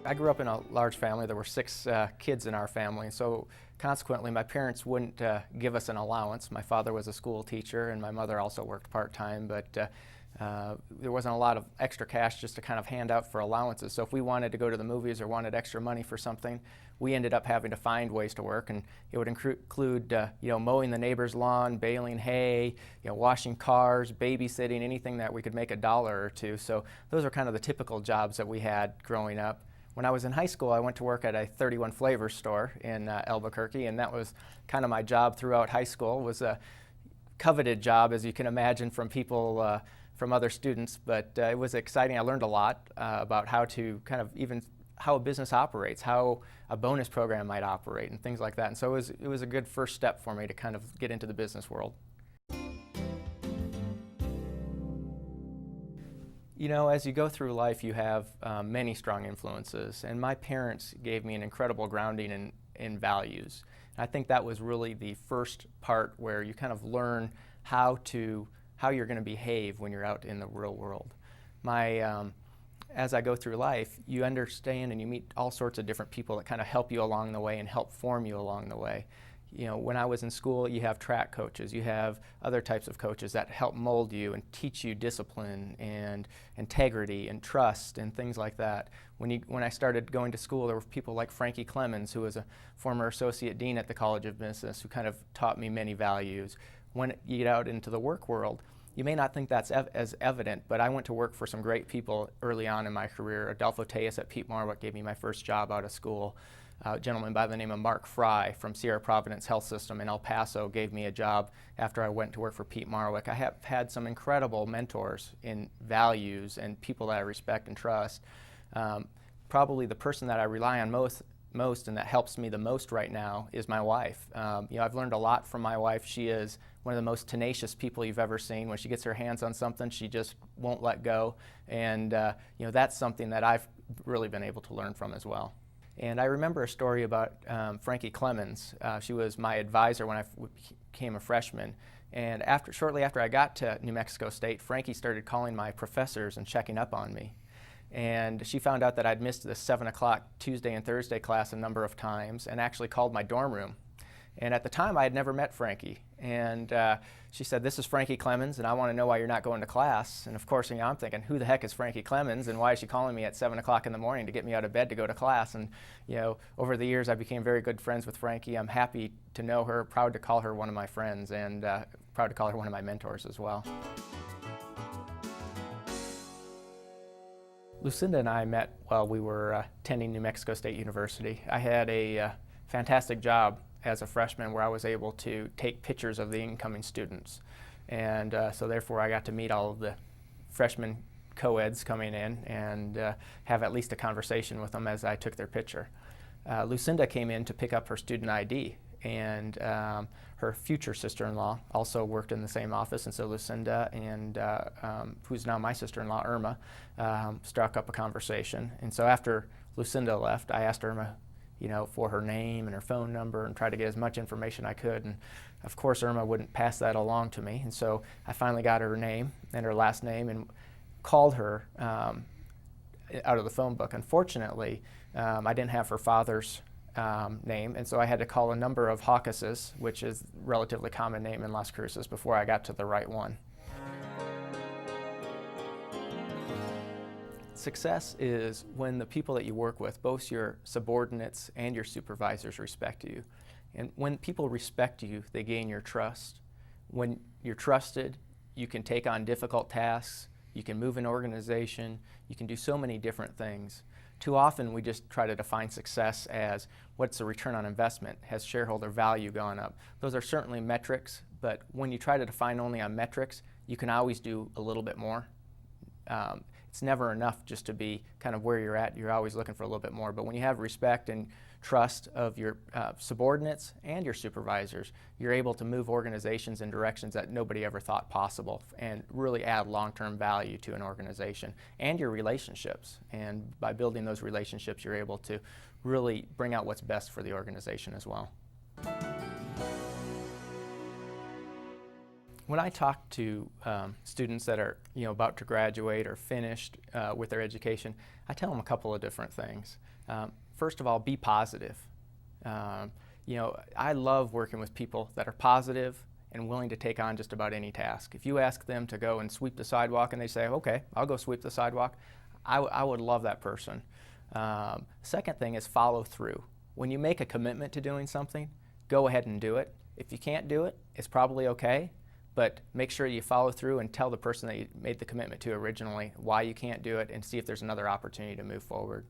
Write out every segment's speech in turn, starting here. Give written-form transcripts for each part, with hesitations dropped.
I grew up in a large family. There were 6 kids in our family, so consequently my parents wouldn't give us an allowance. My father was a school teacher and my mother also worked part-time, but there wasn't a lot of extra cash just to kind of hand out for allowances. So if we wanted to go to the movies or wanted extra money for something, we ended up having to find ways to work, and it would include mowing the neighbor's lawn, baling hay, washing cars, babysitting, anything that we could make $1 or $2. So those are kind of the typical jobs that we had growing up. When I was in high school, I went to work at a 31 Flavors store in Albuquerque, and that was kind of my job throughout high school. It was a coveted job, as you can imagine, from people, from other students, but it was exciting. I learned a lot about how to kind of even how a business operates, how a bonus program might operate, and things like that. And so it was a good first step for me to kind of get into the business world. As you go through life, you have many strong influences, and my parents gave me an incredible grounding in values. And I think that was really the first part where you kind of learn how you're going to behave when you're out in the real world. As I go through life, you understand and you meet all sorts of different people that kind of help you along the way and help form you along the way. When I was in school, you have track coaches, you have other types of coaches that help mold you and teach you discipline and integrity and trust and things like that. When I started going to school, there were people like Frankie Clemens, who was a former associate dean at the College of Business, who kind of taught me many values. When you get out into the work world, you may not think that's as evident, but I went to work for some great people early on in my career. Adolfo Tejas at Peat Marwick gave me my first job out of school. A gentleman by the name of Mark Fry from Sierra Providence Health System in El Paso gave me a job after I went to work for Peat Marwick. I have had some incredible mentors in values and people that I respect and trust. Probably the person that I rely on most and that helps me the most right now is my wife. I've learned a lot from my wife. She is one of the most tenacious people you've ever seen. When she gets her hands on something, she just won't let go. And that's something that I've really been able to learn from as well. And I remember a story about Frankie Clemens. She was my advisor when I became a freshman. And shortly after I got to New Mexico State, Frankie started calling my professors and checking up on me. And she found out that I'd missed the 7 o'clock Tuesday and Thursday class a number of times and actually called my dorm room. And at the time, I had never met Frankie. And she said, "This is Frankie Clemens, and I want to know why you're not going to class." And of course, I'm thinking, who the heck is Frankie Clemens, and why is she calling me at 7 o'clock in the morning to get me out of bed to go to class? And over the years, I became very good friends with Frankie. I'm happy to know her, proud to call her one of my friends, and proud to call her one of my mentors as well. Lucinda and I met while we were attending New Mexico State University. I had a fantastic job as a freshman where I was able to take pictures of the incoming students. And so therefore I got to meet all of the freshman co-eds coming in and have at least a conversation with them as I took their picture. Lucinda came in to pick up her student ID, and her future sister-in-law also worked in the same office, and so Lucinda and who's now my sister-in-law, Irma, struck up a conversation. And so after Lucinda left, I asked Irma for her name and her phone number and tried to get as much information I could. And of course, Irma wouldn't pass that along to me. And so I finally got her name and her last name and called her out of the phone book. Unfortunately, I didn't have her father's name, and so I had to call a number of Hawkuses, which is a relatively common name in Las Cruces, before I got to the right one. Success is when the people that you work with, both your subordinates and your supervisors, respect you. And when people respect you, they gain your trust. When you're trusted, you can take on difficult tasks, you can move an organization, you can do so many different things. Too often we just try to define success as what's the return on investment, has shareholder value gone up. Those are certainly metrics, but when you try to define only on metrics, you can always do a little bit more. It's never enough just to be kind of where you're at. You're always looking for a little bit more. But when you have respect and trust of your subordinates and your supervisors, you're able to move organizations in directions that nobody ever thought possible and really add long-term value to an organization and your relationships. And by building those relationships, you're able to really bring out what's best for the organization as well. When I talk to students that are about to graduate or finished with their education, I tell them a couple of different things. First of all, be positive. I love working with people that are positive and willing to take on just about any task. If you ask them to go and sweep the sidewalk and they say, okay, I'll go sweep the sidewalk, I would love that person. Second thing is follow through. When you make a commitment to doing something, go ahead and do it. If you can't do it, it's probably okay, but make sure you follow through and tell the person that you made the commitment to originally why you can't do it and see if there's another opportunity to move forward.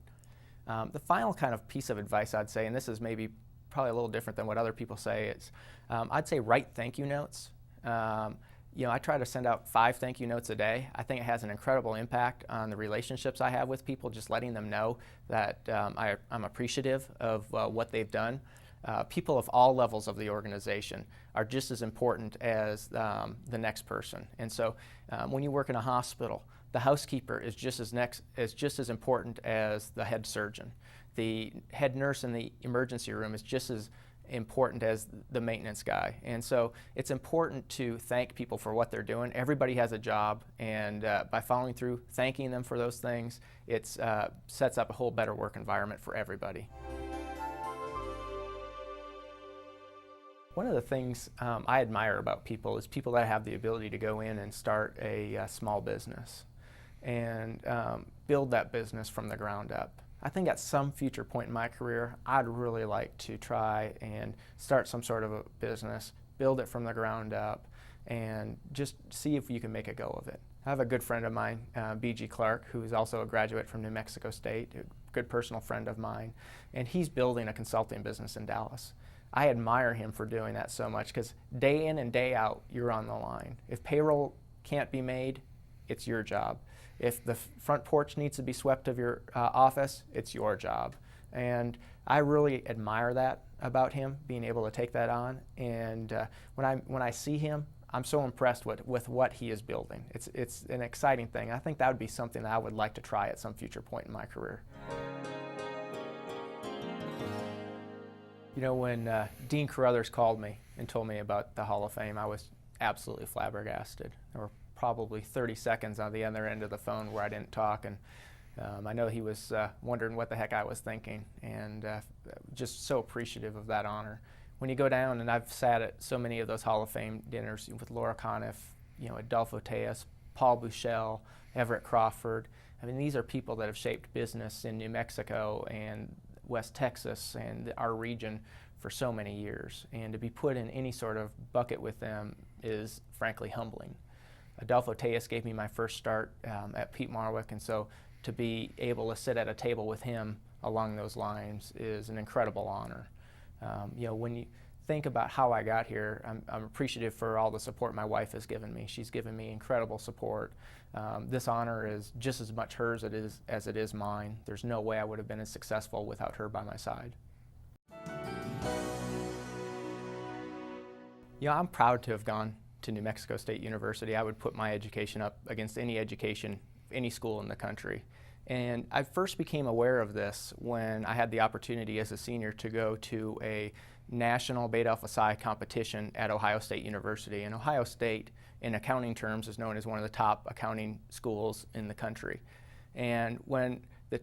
The final kind of piece of advice I'd say, and this is maybe probably a little different than what other people say, is I'd say write thank you notes. I try to send out 5 thank you notes a day. I think it has an incredible impact on the relationships I have with people, just letting them know that I'm appreciative of what they've done. People of all levels of the organization are just as important as the next person. And so when you work in a hospital, the housekeeper is just as important as the head surgeon. The head nurse in the emergency room is just as important as the maintenance guy. And so it's important to thank people for what they're doing. Everybody has a job, and by following through, thanking them for those things, it sets up a whole better work environment for everybody. One of the things I admire about people is people that have the ability to go in and start a small business and build that business from the ground up. I think at some future point in my career, I'd really like to try and start some sort of a business, build it from the ground up, and just see if you can make a go of it. I have a good friend of mine, B.G. Clark, who's also a graduate from New Mexico State, a good personal friend of mine, and he's building a consulting business in Dallas. I admire him for doing that so much because day in and day out, you're on the line. If payroll can't be made, it's your job. If the front porch needs to be swept of your office, it's your job. And I really admire that about him, being able to take that on. And when I see him, I'm so impressed with what he is building. It's an exciting thing. I think that would be something that I would like to try at some future point in my career. When Dean Carruthers called me and told me about the Hall of Fame, I was absolutely flabbergasted. There were probably 30 seconds on the other end of the phone where I didn't talk, and I know he was wondering what the heck I was thinking, and just so appreciative of that honor. When you go down, and I've sat at so many of those Hall of Fame dinners with Laura Conniff, Adolfo Tejas, Paul Buchel, Everett Crawford. I mean, these are people that have shaped business in New Mexico and West Texas and our region for so many years, and to be put in any sort of bucket with them is frankly humbling. Adolfo Tejas gave me my first start at Peat Marwick, and so to be able to sit at a table with him along those lines is an incredible honor. When you think about how I got here, I'm appreciative for all the support my wife has given me. She's given me incredible support. This honor is just as much hers as it is mine. There's no way I would have been as successful without her by my side. I'm proud to have gone to New Mexico State University. I would put my education up against any education, any school in the country. And I first became aware of this when I had the opportunity as a senior to go to a national Beta Alpha Psi competition at Ohio State University. And Ohio State, in accounting terms, is known as one of the top accounting schools in the country. And when the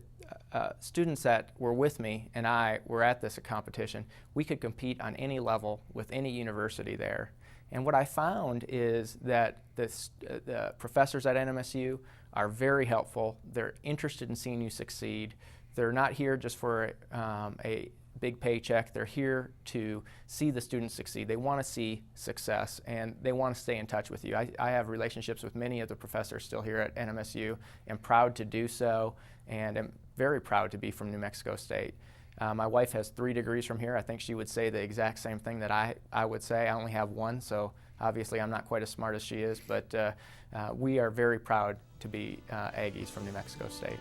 students that were with me and I were at this competition, we could compete on any level with any university there. And what I found is that the professors at NMSU are very helpful. They're interested in seeing you succeed. They're not here just for a big paycheck. They're here to see the students succeed. They want to see success, and they want to stay in touch with you. I have relationships with many of the professors still here at NMSU. I'm proud to do so, and I'm very proud to be from New Mexico State. My wife has 3 degrees from here. I think she would say the exact same thing that I would say. I only have 1, so obviously I'm not quite as smart as she is, but we are very proud to be Aggies from New Mexico State.